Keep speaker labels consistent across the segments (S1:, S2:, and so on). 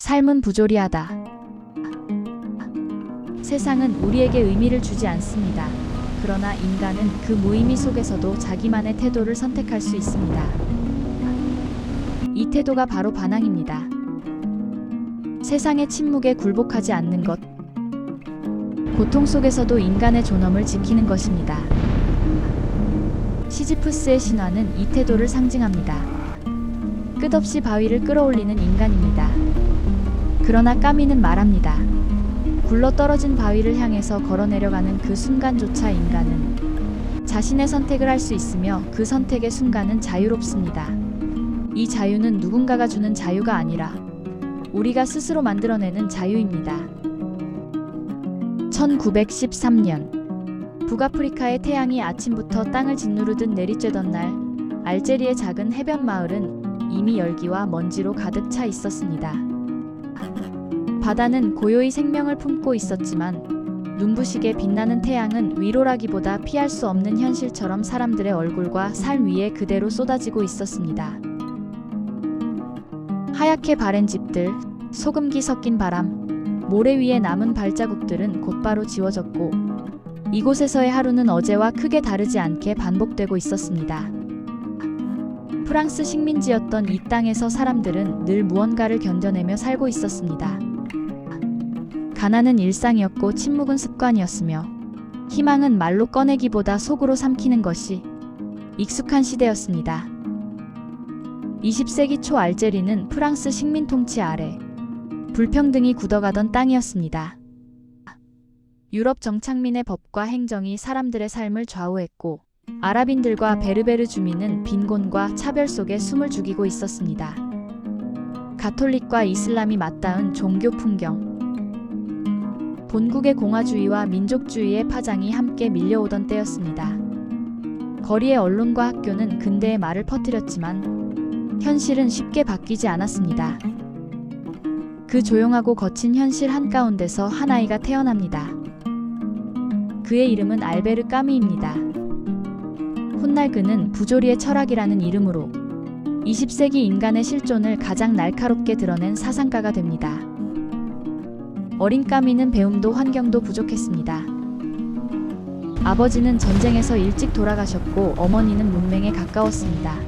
S1: 삶은 부조리하다. 세상은 우리에게 의미를 주지 않습니다. 그러나 인간은 그 무의미 속에서도 자기만의 태도를 선택할 수 있습니다. 이 태도가 바로 반항입니다. 세상의 침묵에 굴복하지 않는 것. 고통 속에서도 인간의 존엄을 지키는 것입니다. 시지프스의 신화는 이 태도를 상징합니다. 끝없이 바위를 끌어올리는 인간입니다. 그러나 까미는 말합니다. 굴러떨어진 바위를 향해서 걸어내려가는 그 순간조차 인간은 자신의 선택을 할 수 있으며 그 선택의 순간은 자유롭습니다. 이 자유는 누군가가 주는 자유가 아니라 우리가 스스로 만들어내는 자유입니다. 1913년 북아프리카의 태양이 아침부터 땅을 짓누르듯 내리쬐던 날, 알제리의 작은 해변 마을은 이미 열기와 먼지로 가득 차 있었습니다. 바다는 고요히 생명을 품고 있었지만 눈부시게 빛나는 태양은 위로라기보다 피할 수 없는 현실처럼 사람들의 얼굴과 삶 위에 그대로 쏟아지고 있었습니다. 하얗게 바랜 집들, 소금기 섞인 바람, 모래 위에 남은 발자국들은 곧바로 지워졌고 이곳에서의 하루는 어제와 크게 다르지 않게 반복되고 있었습니다. 프랑스 식민지였던 이 땅에서 사람들은 늘 무언가를 견뎌내며 살고 있었습니다. 가난은 일상이었고 침묵은 습관이었으며 희망은 말로 꺼내기보다 속으로 삼키는 것이 익숙한 시대였습니다. 20세기 초 알제리는 프랑스 식민 통치 아래 불평등이 굳어가던 땅이었습니다. 유럽 정착민의 법과 행정이 사람들의 삶을 좌우했고 아랍인들과 베르베르 주민은 빈곤과 차별 속에 숨을 죽이고 있었습니다. 가톨릭과 이슬람이 맞닿은 종교 풍경, 본국의 공화주의와 민족주의의 파장이 함께 밀려오던 때였습니다. 거리의 언론과 학교는 근대의 말을 퍼뜨렸지만 현실은 쉽게 바뀌지 않았습니다. 그 조용하고 거친 현실 한가운데서 한 아이가 태어납니다. 그의 이름은 알베르 까미입니다. 훗날 그는 부조리의 철학이라는 이름으로 20세기 인간의 실존을 가장 날카롭게 드러낸 사상가가 됩니다. 어린 까미는 배움도 환경도 부족했습니다. 아버지는 전쟁에서 일찍 돌아가셨고 어머니는 문맹에 가까웠습니다.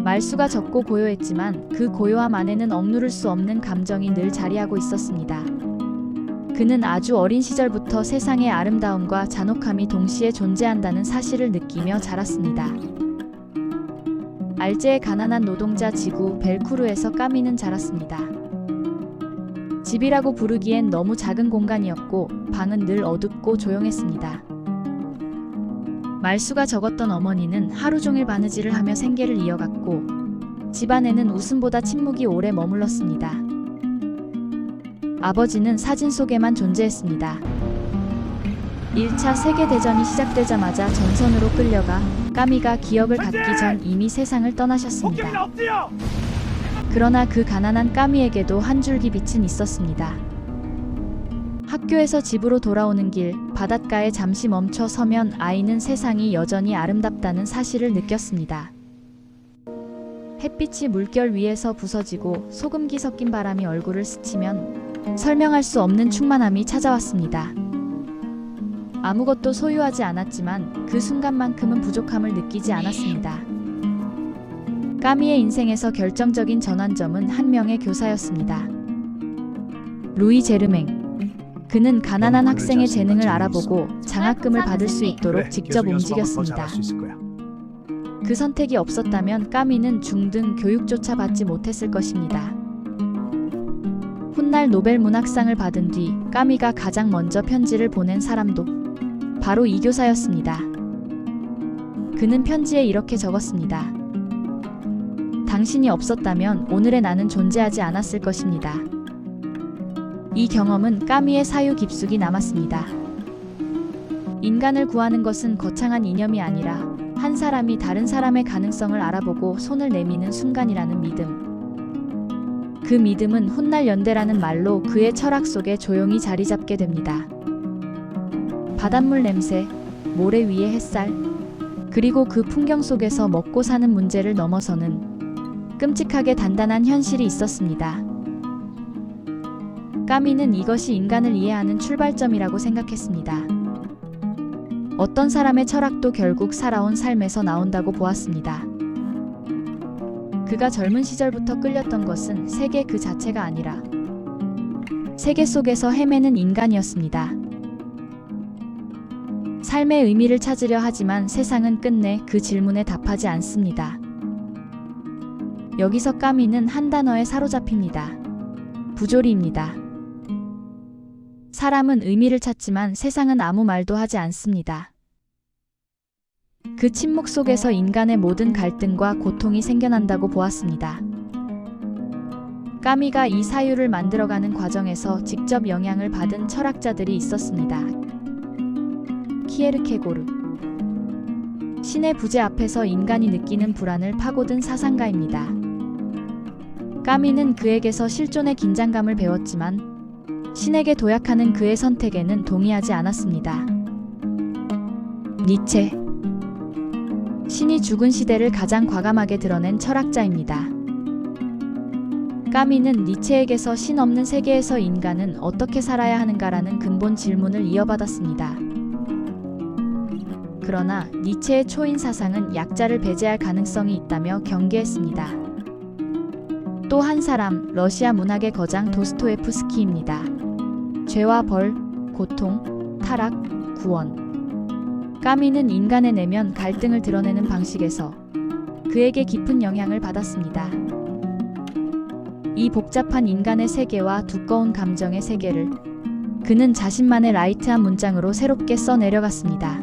S1: 말수가 적고 고요했지만 그 고요함 안에는 억누를 수 없는 감정이 늘 자리하고 있었습니다. 그는 아주 어린 시절부터 세상의 아름다움과 잔혹함이 동시에 존재한다는 사실을 느끼며 자랐습니다. 알제의 가난한 노동자 지구 벨쿠르에서 까미는 자랐습니다. 집이라고 부르기엔 너무 작은 공간이었고 방은 늘 어둡고 조용했습니다. 말수가 적었던 어머니는 하루 종일 바느질을 하며 생계를 이어갔고 집안에는 웃음보다 침묵이 오래 머물렀습니다. 아버지는 사진 속에만 존재했습니다. 1차 세계대전이 시작되자마자 전선으로 끌려가 까미가 기억을 갖기 전 이미 세상을 떠나셨습니다. 그러나 그 가난한 까미에게도 한 줄기 빛은 있었습니다. 학교에서 집으로 돌아오는 길, 바닷가에 잠시 멈춰 서면 아이는 세상이 여전히 아름답다는 사실을 느꼈습니다. 햇빛이 물결 위에서 부서지고 소금기 섞인 바람이 얼굴을 스치면 설명할 수 없는 충만함이 찾아왔습니다. 아무것도 소유하지 않았지만 그 순간만큼은 부족함을 느끼지 않았습니다. 까미의 인생에서 결정적인 전환점은 한 명의 교사였습니다. 루이 제르맹. 그는 가난한 학생의 재능을 알아보고 장학금을 받을 수 있도록 직접 움직였습니다. 그 선택이 없었다면 까미는 중등 교육조차 받지 못했을 것입니다. 훗날 노벨 문학상을 받은 뒤 까미가 가장 먼저 편지를 보낸 사람도 바로 이 교사였습니다. 그는 편지에 이렇게 적었습니다. 당신이 없었다면 오늘의 나는 존재하지 않았을 것입니다. 이 경험은 까미의 사유 깊숙이 남았습니다. 인간을 구하는 것은 거창한 이념이 아니라 한 사람이 다른 사람의 가능성을 알아보고 손을 내미는 순간이라는 믿음. 그 믿음은 훗날 연대라는 말로 그의 철학 속에 조용히 자리 잡게 됩니다. 바닷물 냄새, 모래 위의 햇살, 그리고 그 풍경 속에서 먹고 사는 문제를 넘어서는 끔찍하게 단단한 현실이 있었습니다. 까미는 이것이 인간을 이해하는 출발점이라고 생각했습니다. 어떤 사람의 철학도 결국 살아온 삶에서 나온다고 보았습니다. 그가 젊은 시절부터 끌렸던 것은 세계 그 자체가 아니라 세계 속에서 헤매는 인간이었습니다. 삶의 의미를 찾으려 하지만 세상은 끝내 그 질문에 답하지 않습니다. 여기서 까미는 한 단어에 사로잡힙니다. 부조리입니다. 사람은 의미를 찾지만 세상은 아무 말도 하지 않습니다. 그 침묵 속에서 인간의 모든 갈등과 고통이 생겨난다고 보았습니다. 까미가 이 사유를 만들어가는 과정에서 직접 영향을 받은 철학자들이 있었습니다. 키에르케고르. 신의 부재 앞에서 인간이 느끼는 불안을 파고든 사상가입니다. 까미는 그에게서 실존의 긴장감을 배웠지만 신에게 도약하는 그의 선택에는 동의하지 않았습니다. 니체. 신이 죽은 시대를 가장 과감하게 드러낸 철학자입니다. 까미는 니체에게서 신 없는 세계에서 인간은 어떻게 살아야 하는가라는 근본 질문을 이어받았습니다. 그러나 니체의 초인 사상은 약자를 배제할 가능성이 있다며 경계했습니다. 또 한 사람, 러시아 문학의 거장 도스토예프스키입니다. 죄와 벌, 고통, 타락, 구원. 까미는 인간의 내면 갈등을 드러내는 방식에서 그에게 깊은 영향을 받았습니다. 이 복잡한 인간의 세계와 두꺼운 감정의 세계를 그는 자신만의 라이트한 문장으로 새롭게 써내려갔습니다.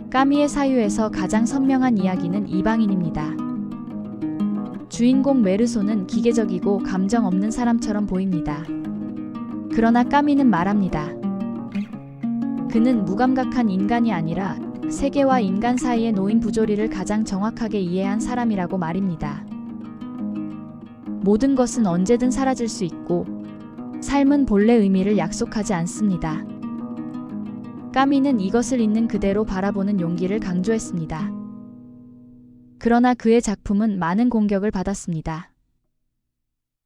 S1: 까미의 사유에서 가장 선명한 이야기는 이방인입니다. 주인공 메르소는 기계적이고 감정 없는 사람처럼 보입니다. 그러나 까미는 말합니다. 그는 무감각한 인간이 아니라 세계와 인간 사이의 노인 부조리를 가장 정확하게 이해한 사람이라고 말입니다. 모든 것은 언제든 사라질 수 있고 삶은 본래 의미를 약속하지 않습니다. 까미는 이것을 있는 그대로 바라보는 용기를 강조했습니다. 그러나 그의 작품은 많은 공격을 받았습니다.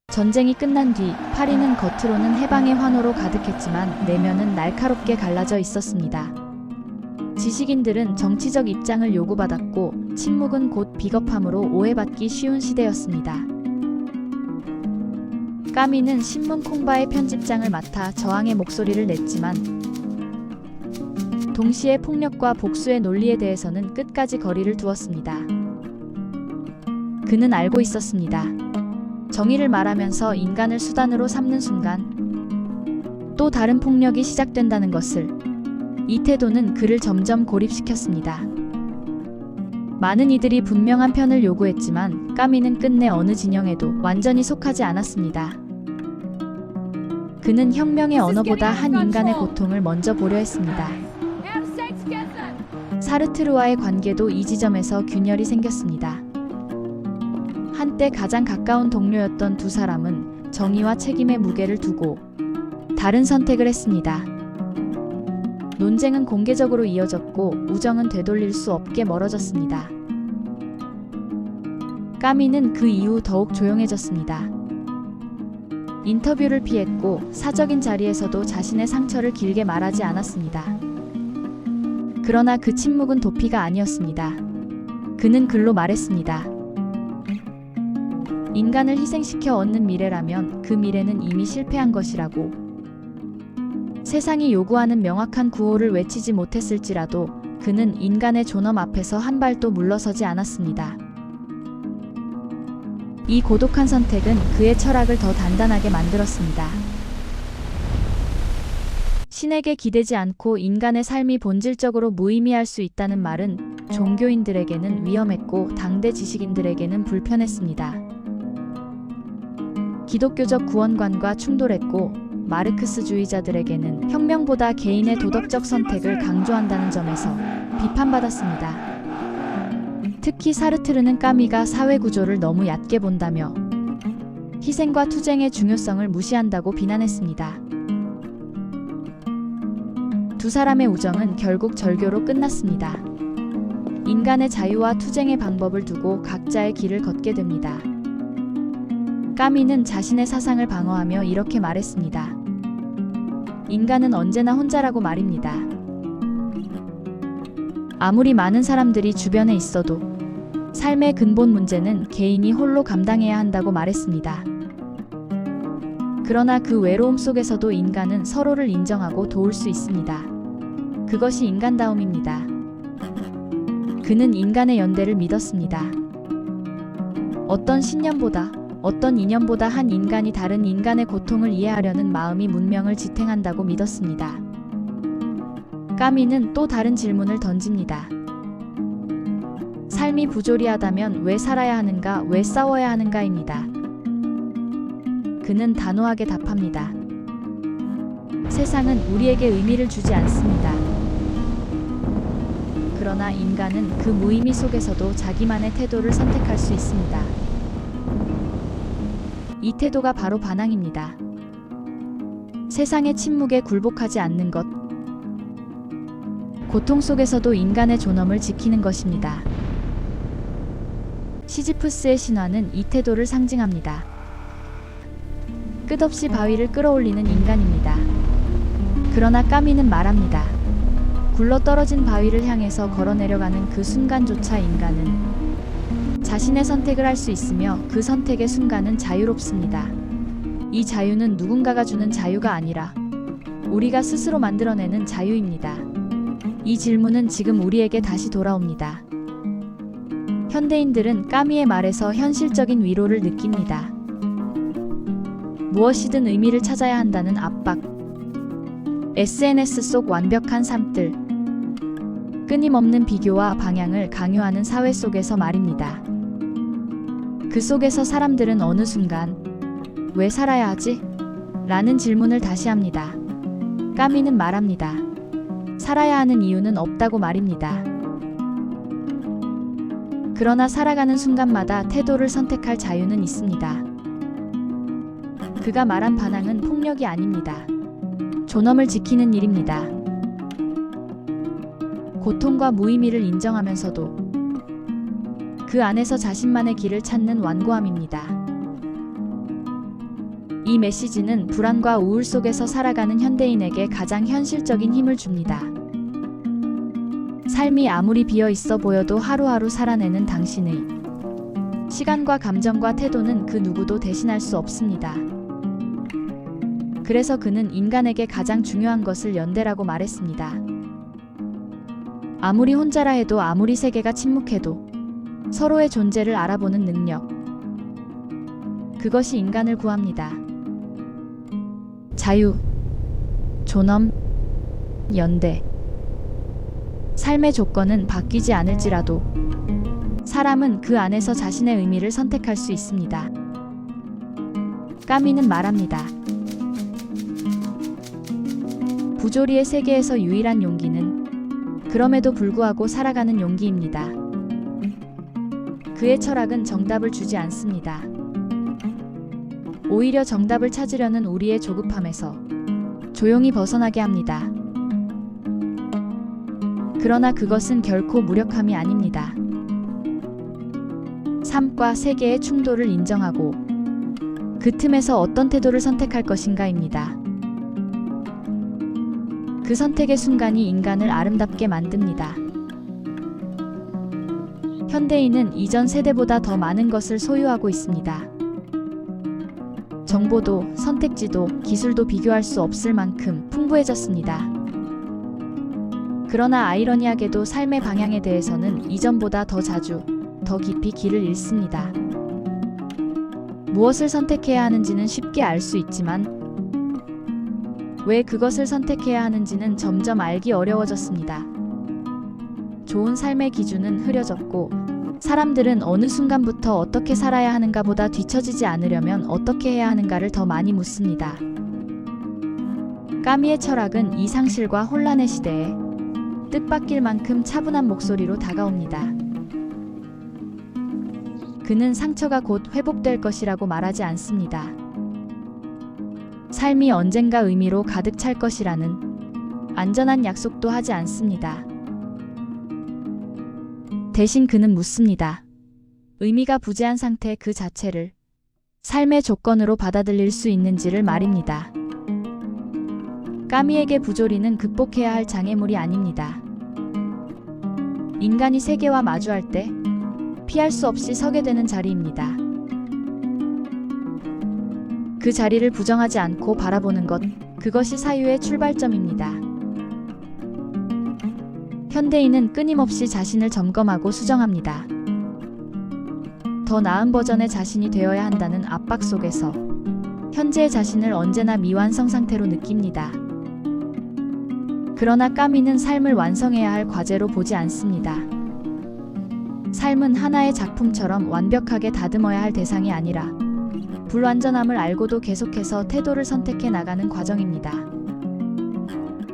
S1: 전쟁이 끝난 뒤 파리는 겉으로는 해방의 환호로 가득했지만 내면은 날카롭게 갈라져 있었습니다. 지식인들은 정치적 입장을 요구받았고 침묵은 곧 비겁함으로 오해받기 쉬운 시대였습니다. 까미는 신문 콩바의 편집장을 맡아 저항의 목소리를 냈지만 동시에 폭력과 복수의 논리에 대해서는 끝까지 거리를 두었습니다. 그는 알고 있었습니다. 정의를 말하면서 인간을 수단으로 삼는 순간 또 다른 폭력이 시작된다는 것을. 이 태도는 그를 점점 고립시켰습니다. 많은 이들이 분명한 편을 요구했지만 까미는 끝내 어느 진영에도 완전히 속하지 않았습니다. 그는 혁명의 언어보다 한 인간의 고통을 먼저 보려 했습니다. 사르트르와의 관계도 이 지점에서 균열이 생겼습니다. 한때 가장 가까운 동료였던 두 사람은 정의와 책임의 무게를 두고 다른 선택을 했습니다. 논쟁은 공개적으로 이어졌고 우정은 되돌릴 수 없게 멀어졌습니다. 까미는 그 이후 더욱 조용해졌습니다. 인터뷰를 피했고 사적인 자리에서도 자신의 상처를 길게 말하지 않았습니다. 그러나 그 침묵은 도피가 아니었습니다. 그는 글로 말했습니다. 인간을 희생시켜 얻는 미래라면 그 미래는 이미 실패한 것이라고. 세상이 요구하는 명확한 구호를 외치지 못했을지라도 그는 인간의 존엄 앞에서 한 발도 물러서지 않았습니다. 이 고독한 선택은 그의 철학을 더 단단하게 만들었습니다. 신에게 기대지 않고 인간의 삶이 본질적으로 무의미할 수 있다는 말은 종교인들에게는 위험했고 당대 지식인들에게는 불편했습니다. 기독교적 구원관과 충돌했고 마르크스주의자들에게는 혁명보다 개인의 도덕적 선택을 강조한다는 점에서 비판받았습니다. 특히 사르트르는 까미가 사회 구조를 너무 얕게 본다며 희생과 투쟁의 중요성을 무시한다고 비난했습니다. 두 사람의 우정은 결국 절교로 끝났습니다. 인간의 자유와 투쟁의 방법을 두고 각자의 길을 걷게 됩니다. 까미는 자신의 사상을 방어하며 이렇게 말했습니다. 인간은 언제나 혼자라고 말입니다. 아무리 많은 사람들이 주변에 있어도 삶의 근본 문제는 개인이 홀로 감당해야 한다고 말했습니다. 그러나 그 외로움 속에서도 인간은 서로를 인정하고 도울 수 있습니다. 그것이 인간다움입니다. 그는 인간의 연대를 믿었습니다. 어떤 신념보다, 어떤 이념보다 한 인간이 다른 인간의 고통을 이해하려는 마음이 문명을 지탱한다고 믿었습니다. 까미는 또 다른 질문을 던집니다. 삶이 부조리하다면 왜 살아야 하는가, 왜 싸워야 하는가입니다. 그는 단호하게 답합니다. 세상은 우리에게 의미를 주지 않습니다. 그러나 인간은 그 무의미 속에서도 자기만의 태도를 선택할 수 있습니다. 이 태도가 바로 반항입니다. 세상의 침묵에 굴복하지 않는 것, 고통 속에서도 인간의 존엄을 지키는 것입니다. 시지프스의 신화는 이 태도를 상징합니다. 끝없이 바위를 끌어올리는 인간입니다. 그러나 까미는 말합니다. 굴러떨어진 바위를 향해서 걸어내려가는 그 순간조차 인간은 자신의 선택을 할 수 있으며 그 선택의 순간은 자유롭습니다. 이 자유는 누군가가 주는 자유가 아니라 우리가 스스로 만들어내는 자유입니다. 이 질문은 지금 우리에게 다시 돌아옵니다. 현대인들은 까미의 말에서 현실적인 위로를 느낍니다. 무엇이든 의미를 찾아야 한다는 압박, SNS 속 완벽한 삶들, 끊임없는 비교와 방향을 강요하는 사회 속에서 말입니다. 그 속에서 사람들은 어느 순간 왜 살아야 하지? 라는 질문을 다시 합니다. 까미는 말합니다. 살아야 하는 이유는 없다고 말입니다. 그러나 살아가는 순간마다 태도를 선택할 자유는 있습니다. 그가 말한 반항은 폭력이 아닙니다. 존엄을 지키는 일입니다. 고통과 무의미를 인정하면서도 그 안에서 자신만의 길을 찾는 완고함입니다. 이 메시지는 불안과 우울 속에서 살아가는 현대인에게 가장 현실적인 힘을 줍니다. 삶이 아무리 비어 있어 보여도 하루하루 살아내는 당신의 시간과 감정과 태도는 그 누구도 대신할 수 없습니다. 그래서 그는 인간에게 가장 중요한 것을 연대라고 말했습니다. 아무리 혼자라 해도, 아무리 세계가 침묵해도 서로의 존재를 알아보는 능력, 그것이 인간을 구합니다. 자유, 존엄, 연대. 삶의 조건은 바뀌지 않을지라도 사람은 그 안에서 자신의 의미를 선택할 수 있습니다. 까미는 말합니다. 부조리의 세계에서 유일한 용기는 그럼에도 불구하고 살아가는 용기입니다. 그의 철학은 정답을 주지 않습니다. 오히려 정답을 찾으려는 우리의 조급함에서 조용히 벗어나게 합니다. 그러나 그것은 결코 무력함이 아닙니다. 삶과 세계의 충돌을 인정하고 그 틈에서 어떤 태도를 선택할 것인가입니다. 그 선택의 순간이 인간을 아름답게 만듭니다. 현대인은 이전 세대보다 더 많은 것을 소유하고 있습니다. 정보도, 선택지도, 기술도 비교할 수 없을 만큼 풍부해졌습니다. 그러나 아이러니하게도 삶의 방향에 대해서는 이전보다 더 자주, 더 깊이 길을 잃습니다. 무엇을 선택해야 하는지는 쉽게 알 수 있지만 왜 그것을 선택해야 하는지는 점점 알기 어려워졌습니다. 좋은 삶의 기준은 흐려졌고 사람들은 어느 순간부터 어떻게 살아야 하는가보다 뒤처지지 않으려면 어떻게 해야 하는가를 더 많이 묻습니다. 까미의 철학은 이 상실과 혼란의 시대에 뜻밖일 만큼 차분한 목소리로 다가옵니다. 그는 상처가 곧 회복될 것이라고 말하지 않습니다. 삶이 언젠가 의미로 가득 찰 것이라는 안전한 약속도 하지 않습니다. 대신 그는 묻습니다. 의미가 부재한 상태 그 자체를 삶의 조건으로 받아들일 수 있는지를 말입니다. 까미에게 부조리는 극복해야 할 장애물이 아닙니다. 인간이 세계와 마주할 때 피할 수 없이 서게 되는 자리입니다. 그 자리를 부정하지 않고 바라보는 것, 그것이 사유의 출발점입니다. 현대인은 끊임없이 자신을 점검하고 수정합니다. 더 나은 버전의 자신이 되어야 한다는 압박 속에서 현재의 자신을 언제나 미완성 상태로 느낍니다. 그러나 까미는 삶을 완성해야 할 과제로 보지 않습니다. 삶은 하나의 작품처럼 완벽하게 다듬어야 할 대상이 아니라 불완전함을 알고도 계속해서 태도를 선택해 나가는 과정입니다.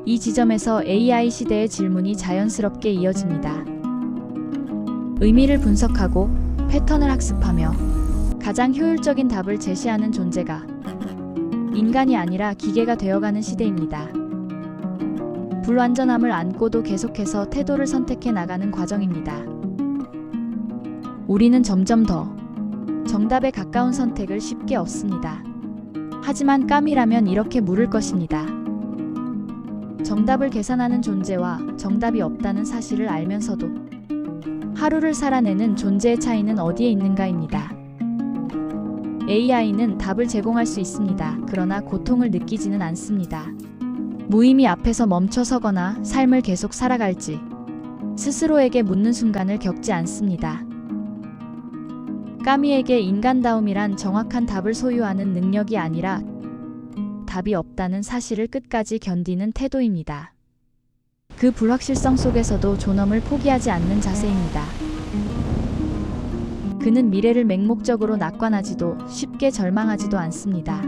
S1: 이 지점에서 AI 시대의 질문이 자연스럽게 이어집니다. 의미를 분석하고 패턴을 학습하며 가장 효율적인 답을 제시하는 존재가 인간이 아니라 기계가 되어가는 시대입니다. 불완전함을 안고도 계속해서 태도를 선택해 나가는 과정입니다. 우리는 점점 더 정답에 가까운 선택을 쉽게 얻습니다. 하지만 까미라면 이렇게 물을 것입니다. 정답을 계산하는 존재와 정답이 없다는 사실을 알면서도 하루를 살아내는 존재의 차이는 어디에 있는가입니다. AI는 답을 제공할 수 있습니다. 그러나 고통을 느끼지는 않습니다. 무의미 앞에서 멈춰 서거나 삶을 계속 살아갈지 스스로에게 묻는 순간을 겪지 않습니다. 까미에게 인간다움이란 정확한 답을 소유하는 능력이 아니라 답이 없다는 사실을 끝까지 견디는 태도입니다. 그 불확실성 속에서도 존엄을 포기하지 않는 자세입니다. 그는 미래를 맹목적으로 낙관하지도 쉽게 절망하지도 않습니다.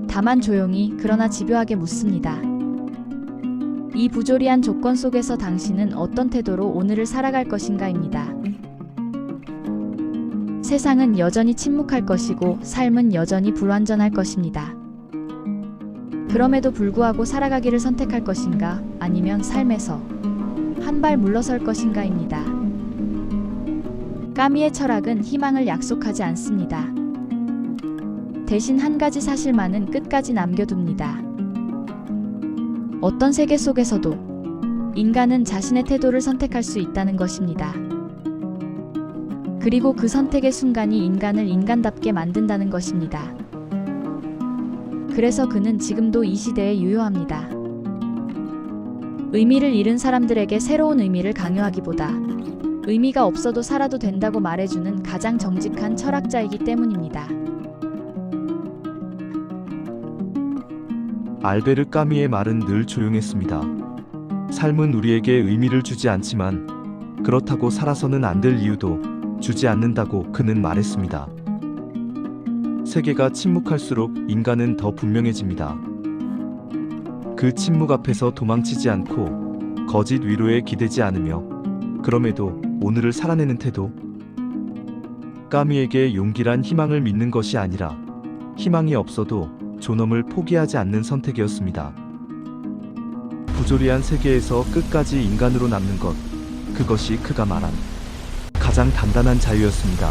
S1: 다만 조용히 그러나 집요하게 묻습니다. 이 부조리한 조건 속에서 당신은 어떤 태도로 오늘을 살아갈 것인가입니다. 세상은 여전히 침묵할 것이고 삶은 여전히 불완전할 것입니다. 그럼에도 불구하고 살아가기를 선택할 것인가 아니면 삶에서 한 발 물러설 것인가입니다. 까미의 철학은 희망을 약속하지 않습니다. 대신 한 가지 사실만은 끝까지 남겨둡니다. 어떤 세계 속에서도 인간은 자신의 태도를 선택할 수 있다는 것입니다. 그리고 그 선택의 순간이 인간을 인간답게 만든다는 것입니다. 그래서 그는 지금도 이 시대에 유효합니다. 의미를 잃은 사람들에게 새로운 의미를 강요하기보다 의미가 없어도 살아도 된다고 말해주는 가장 정직한 철학자이기 때문입니다.
S2: 알베르 까미의 말은 늘 조용했습니다. 삶은 우리에게 의미를 주지 않지만 그렇다고 살아서는 안 될 이유도 주지 않는다고 그는 말했습니다. 세계가 침묵할수록 인간은 더 분명해집니다. 그 침묵 앞에서 도망치지 않고 거짓 위로에 기대지 않으며 그럼에도 오늘을 살아내는 태도. 까미에게 용기란 희망을 믿는 것이 아니라 희망이 없어도 존엄을 포기하지 않는 선택이었습니다. 부조리한 세계에서 끝까지 인간으로 남는 것, 그것이 그가 말한 가장 단단한 자유였습니다.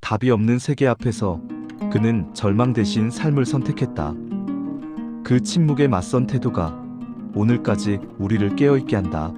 S2: 답이 없는 세계 앞에서 그는 절망 대신 삶을 선택했다. 그 침묵에 맞선 태도가 오늘까지 우리를 깨어있게 한다.